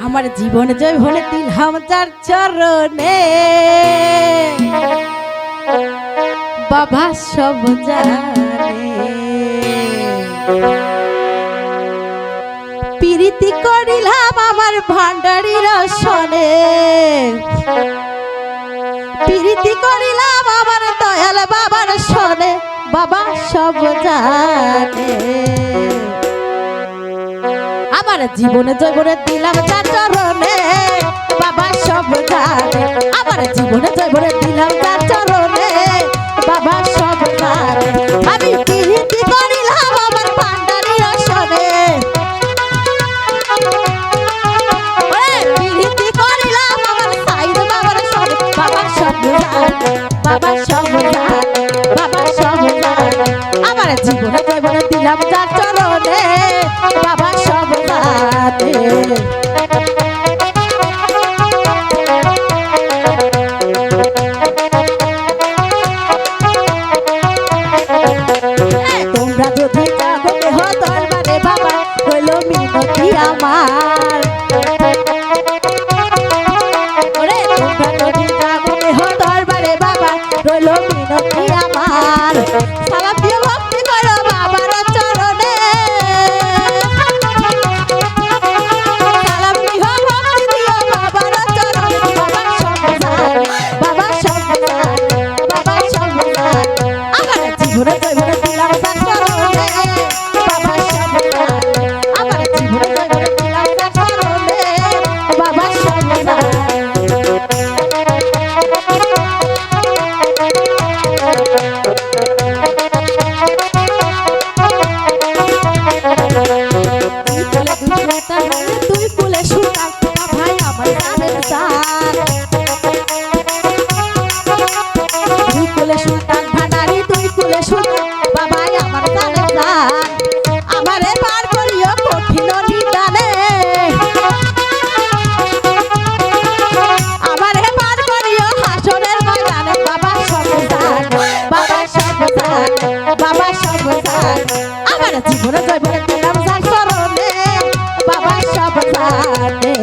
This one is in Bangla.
আমার জীবন জয় ভরে দিলাম যার চরণে বাবা সব জানে প্রীতি করিলাম আমার ভান্ডারির সনে প্রীতি করিলাম আমার দয়াল বাবার সনে বাবা সব জানে আমার জীবনে জয়বরে দিলাম যার চরণে বাবা সব জানে আমার জীবনে জয়বরে দিলাম যার চরণে বাবা সব জানে আমি প্রীতি করিলাম আমার ভান্ডারির সনে প্রীতি করিলাম আমার সাইদ বাবার সনে বাবা সব জানে বাবা সব জানে বাবা সব জানে আমার জীবনে জয়বরে দিলাম যার চরণে বাবা সব জানে তোমরা যদি যাবো দেহ দরবারে বাবা হইল মিনতি আমার ওরে তোমরা যদি যাবো দেহ দরবারে বাবা হইল মিনতি আমার সালাম দিয়ে ভক্তি করো বাবার চরণে সালাম দিও ভক্তি দিও বাবার চরণে বাবা সব জানে বাবা সব জানে আমার জীবনে জয়বরে দিলাম তার চরণে বাবা সব জানে আমার জীবনে জয়বরে দিলাম তার চরণে বাবা সব জানে তুই কুলে সুতার ভাই আমার জানের জান তুই কুলে সুতার ভান্ডারি তুই কুলে সুতার বাবাই আমার জানের জান আমারে পার করিও কঠিন নিদানে আমারে পার করিও হাসরের ময়দানে বাবা সব জান বাবা সব জান বাবা সব জান আমার জীবনে জয়বরে দিলাম যার চরণে বাবা সব জানে